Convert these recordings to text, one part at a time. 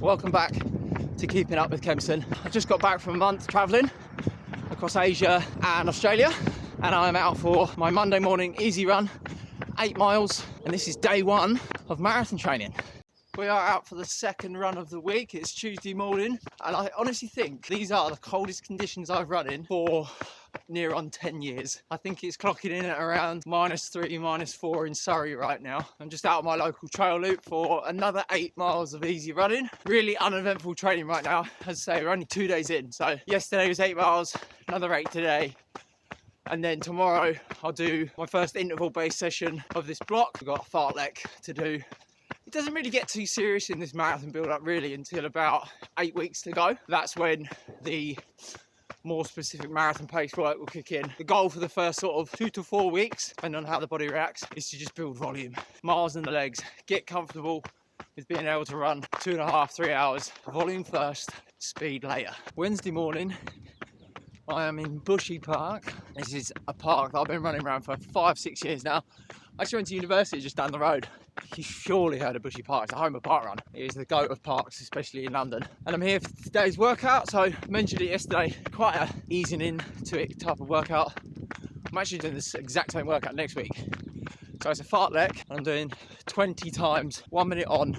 welcome back to Keeping Up with Kempson. I just got back from a month travelling across Asia and Australia, and I'm out for my Monday morning easy run, 8 miles, and this is day 1 of marathon training. We are out for the second run of the week. It's Tuesday morning, and I honestly think these are the coldest conditions I've run in for near on 10 years. I think it's clocking in at around -3, -4 in Surrey right now. I'm just out of my local trail loop for another 8 miles of easy running. Really uneventful training right now. As I say, we're only 2 days in. So yesterday was 8 miles, another 8 today. And then tomorrow I'll do my first interval-based session of this block. We've got a fartlek to do. It doesn't really get too serious in this marathon build-up really until about 8 weeks to go. That's when the more specific marathon pace work will kick in. The goal for the first sort of 2 to 4 weeks, depending on how the body reacts, is to just build volume, miles in the legs, get comfortable with being able to run 2.5, 3 hours. Volume first, speed later. Wednesday morning, I am in Bushy Park. This is a park that I've been running around for 5-6 years now. I actually went to university just down the road. You've surely heard of Bushy Park. It's the home of parkrun. It is the goat of parks, especially in London. And I'm here for today's workout. So I mentioned it yesterday, quite a easing into it type of workout. I'm actually doing this exact same workout next week. So it's a fartlek, and I'm doing 20 times, 1 minute on,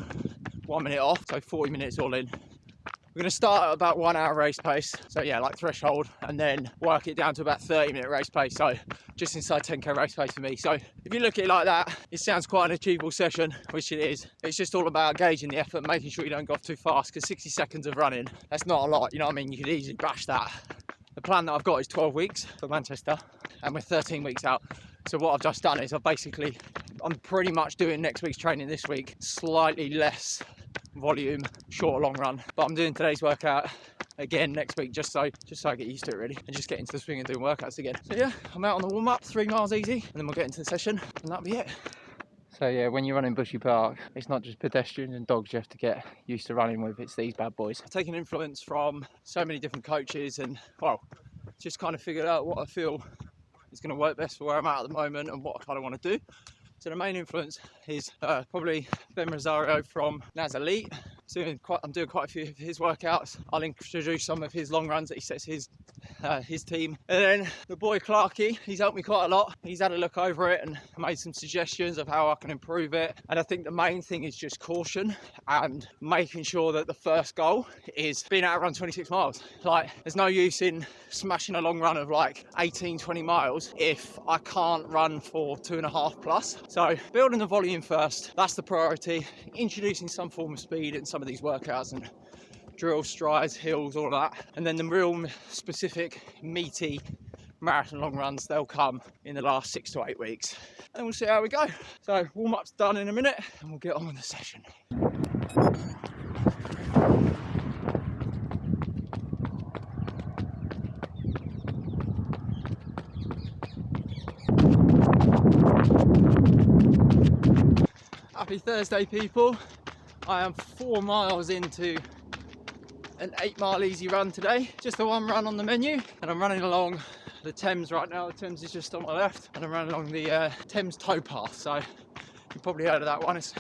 1 minute off, so 40 minutes all in. We're going to start at about 1 hour race pace, so yeah, like threshold, and then work it down to about 30-minute race pace, so just inside 10k race pace for me. So if you look at it like that, it sounds quite an achievable session, which it is. It's just all about gauging the effort, making sure you don't go off too fast, because 60 seconds of running, that's not a lot, you know what I mean? You could easily bash that. The plan that I've got is 12 weeks for Manchester, and we're 13 weeks out. So what I've just done is I'm pretty much doing next week's training this week, slightly less volume, short long run, but I'm doing today's workout again next week just so I get used to it really, and just get into the swing and doing workouts again. So yeah, I'm out on the warm up, 3 miles easy, and then we'll get into the session, and that'll be it. So yeah, when you're running Bushy Park, it's not just pedestrians and dogs you have to get used to running with, it's these bad boys. I've taken influence from so many different coaches, and well, just kind of figured out what I feel is going to work best for where I'm at the moment and what I kind of want to do. So the main influence is probably Ben Rosario from Naz Elite. I'm doing quite a few of his workouts. I'll introduce some of his long runs that he sets his team. And then the boy Clarky, he's helped me quite a lot. He's had a look over it and made some suggestions of how I can improve it. And I think the main thing is just caution and making sure that the first goal is being able to run 26 miles. Like, there's no use in smashing a long run of like 18, 20 miles if I can't run for 2.5 plus. So building the volume first, that's the priority. Introducing some form of speed in some of these workouts and drills, strides, hills, all of that. And then the real specific, meaty marathon long runs, they'll come in the last 6 to 8 weeks. And we'll see how we go. So warm-up's done in a minute and we'll get on with the session. Happy Thursday, people. I am 4 miles into an 8 mile easy run today. Just the one run on the menu, and I'm running along the Thames right now. The Thames is just on my left, and I'm running along the Thames towpath. So you've probably heard of that one. It's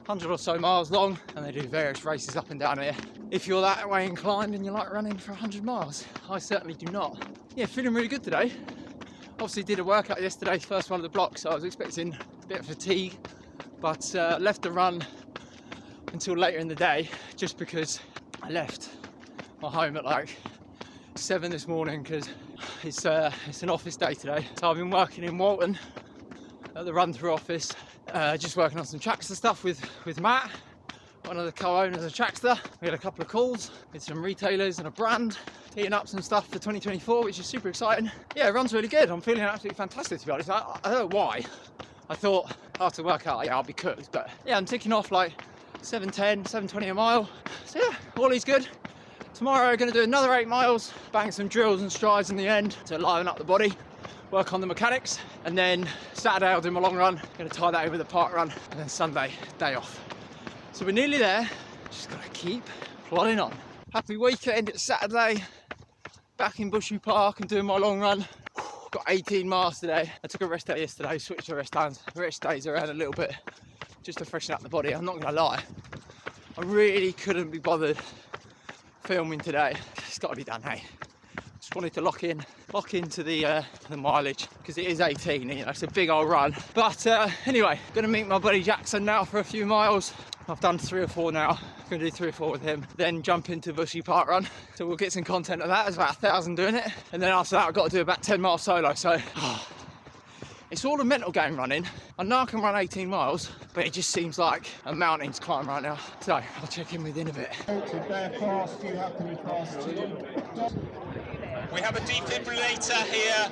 100 or so miles long, and they do various races up and down here. If you're that way inclined and you like running for 100 miles, I certainly do not. Yeah, feeling really good today. Obviously did a workout yesterday, first one of the block, so I was expecting a bit of fatigue, but left the run until later in the day just because I left my home at like 7 this morning because it's an office day today. So I've been working in Walton at the run through office, just working on some Trackstaa stuff with Matt, one of the co-owners of Trackstaa. We had a couple of calls with some retailers and a brand, teeing up some stuff for 2024, which is super exciting. Yeah, it runs really good. I'm feeling absolutely fantastic, to be honest. I don't know why. I thought after the workout, yeah, I'll be cooked, but yeah, I'm ticking off like 7:10, 7:20 a mile. So yeah, all is good. Tomorrow I'm going to do another 8 miles, bang some drills and strides in the end to liven up the body, work on the mechanics, and then Saturday I'll do my long run. I'm going to tie that over the park run, and then Sunday, day off. So we're nearly there, just got to keep plodding on. Happy weekend, it's Saturday, back in Bushy Park and doing my long run. Got 18 miles today. I took a rest day yesterday, switched to rest days around a little bit just to freshen up the body. I'm not going to lie, I really couldn't be bothered filming today. It's got to be done, hey. Just wanted to lock into the mileage because it is 18, you know, it's a big old run. But anyway, gonna meet my buddy Jackson now for a few miles. I've done 3 or 4 now. Gonna do 3 or 4 with him, then jump into Bushy Park Run. So we'll get some content of that. There's about 1,000 doing it, and then after that I've got to do about 10 miles solo. So it's all a mental game running. I know I can run 18 miles, but it just seems like a mountain to climb right now. So I'll check in with you in a bit. We have a defibrillator here,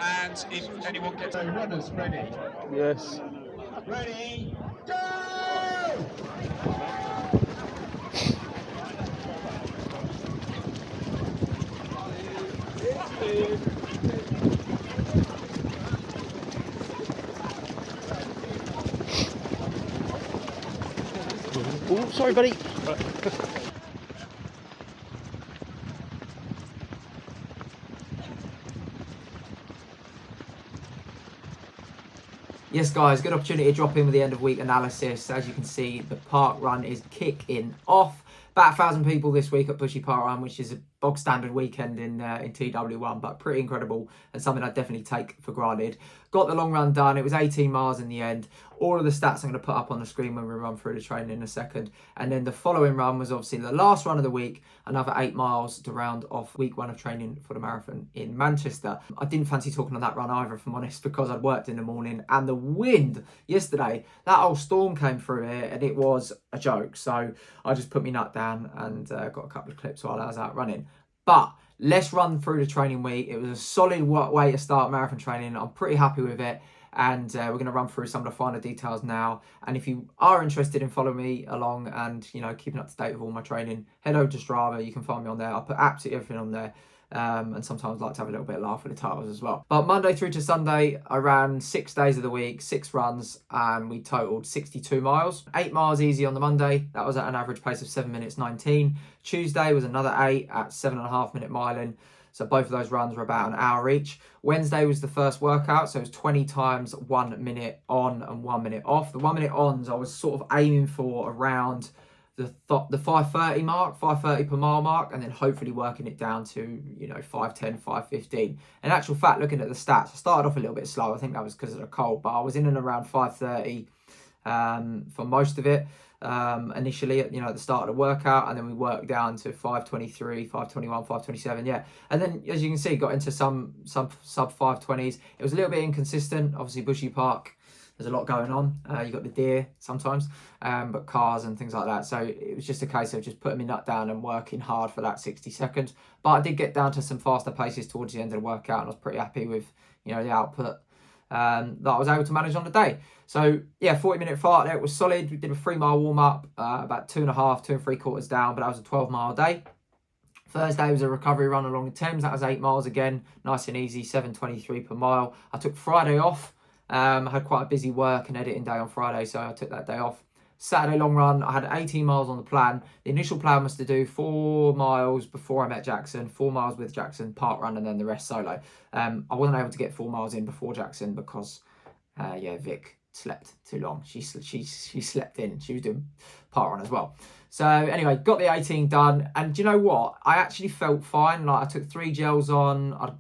and if anyone gets... So runners ready? Yes. Ready, go! Oh, sorry, buddy. Yes guys, good opportunity to drop in with the end of week analysis. As you can see, the park run is kicking off. About 1,000 people this week at Bushy Park Run, which is a bog standard weekend in TW1, but pretty incredible and something I definitely take for granted. Got the long run done. It was 18 miles in the end. All of the stats I'm going to put up on the screen when we run through the training in a second. And then the following run was obviously the last run of the week, another 8 miles to round off week 1 of training for the marathon in Manchester. I didn't fancy talking on that run either, if I'm honest, because I'd worked in the morning and the wind yesterday, that old storm came through here and it was a joke. So I just put my nut down and got a couple of clips while I was out running. But let's run through the training week. It was a solid way to start marathon training. I'm pretty happy with it. And we're going to run through some of the finer details now. And if you are interested in following me along and, you know, keeping up to date with all my training, head over to Strava. You can find me on there. I'll put absolutely everything on there. And sometimes I like to have a little bit of laugh with the titles as well. But Monday through to Sunday, I ran 6 days of the week, 6 runs, and we totaled 62 miles. 8 miles easy on the Monday. That was at an average pace of 7 minutes 19. Tuesday was another 8 at 7.5 minute miling. So both of those runs were about an hour each. Wednesday was the first workout, so it was 20 times 1 minute on and 1 minute off. The 1 minute ons I was sort of aiming for around the 5:30 mark, 5:30 per mile mark, and then hopefully working it down to, you know, 5:10, 5:15. In actual fact, looking at the stats, I started off a little bit slow. I think that was because of the cold, but I was in and around 5:30 for most of it. Initially, you know, at the start of the workout, and then we worked down to 5:23, 5:21, 5:27, yeah. And then, as you can see, got into some sub 5:20s. It was a little bit inconsistent. Obviously, Bushy Park, there's a lot going on. You got the deer sometimes, but cars and things like that. So it was just a case of just putting my nut down and working hard for that 60 seconds. But I did get down to some faster paces towards the end of the workout, and I was pretty happy with, you know, the output that I was able to manage on the day. So yeah, 40-minute fart there, it was solid. We did a 3-mile warm-up, about 2.5, 2 3/4 down, but that was a 12-mile day. Thursday was a recovery run along the Thames. That was 8 miles again, nice and easy, 7:23 per mile. I took Friday off. I had quite a busy work and editing day on Friday, so I took that day off. Saturday long run, I had 18 miles on the plan. The initial plan was to do 4 miles before I met Jackson, 4 miles with Jackson, park run, and then the rest solo. I wasn't able to get 4 miles in before Jackson because, Vic slept too long. She slept in. She was doing park run as well. So anyway, got the 18 done, and do you know what? I actually felt fine. Like, I took 3 gels on. I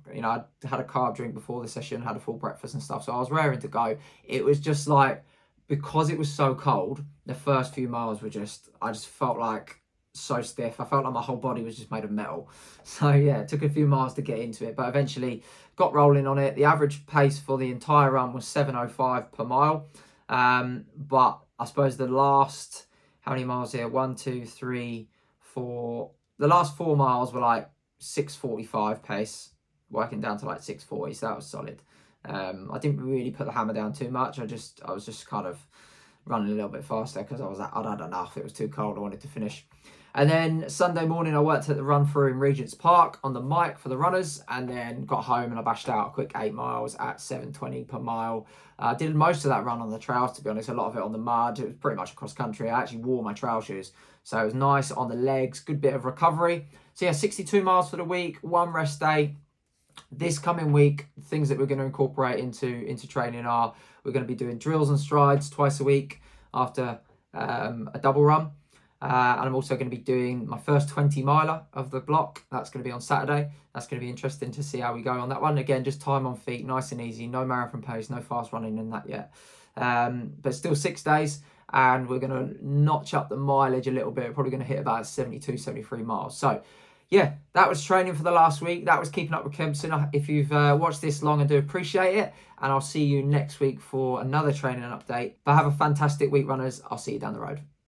had a carb drink before the session, had a full breakfast and stuff, so I was raring to go. It was just like, because it was so cold, the first few miles were I just felt like so stiff. I felt like my whole body was just made of metal. So yeah, it took a few miles to get into it, but eventually got rolling on it. The average pace for the entire run was 7:05 per mile. But I suppose the last, how many miles here? 1, 2, 3, 4. The last 4 miles were like 6:45 pace, working down to like 6:40. So that was solid. I didn't really put the hammer down too much. I was just kind of running a little bit faster because I'd had enough. It was too cold. I wanted to finish. And then Sunday morning, I worked at the run through in Regent's Park on the mic for the runners, and then got home and I bashed out a quick 8 miles at 7:20 per mile. I did most of that run on the trails, to be honest, a lot of it on the mud. It was pretty much across country. I actually wore my trail shoes, so it was nice on the legs, good bit of recovery. So yeah, 62 miles for the week, 1 rest day. This coming week, things that we're going to incorporate into training are, we're going to be doing drills and strides twice a week after a double run. And I'm also going to be doing my first 20 miler of the block. That's going to be on Saturday. That's going to be interesting to see how we go on that one. Again, just time on feet, nice and easy. No marathon pace, no fast running in that yet. But still 6 days. And we're going to notch up the mileage a little bit. We're probably going to hit about 72, 73 miles. So, yeah, that was training for the last week. That was keeping up with Kempson. If you've watched this long, I do appreciate it. And I'll see you next week for another training update. But have a fantastic week, runners. I'll see you down the road.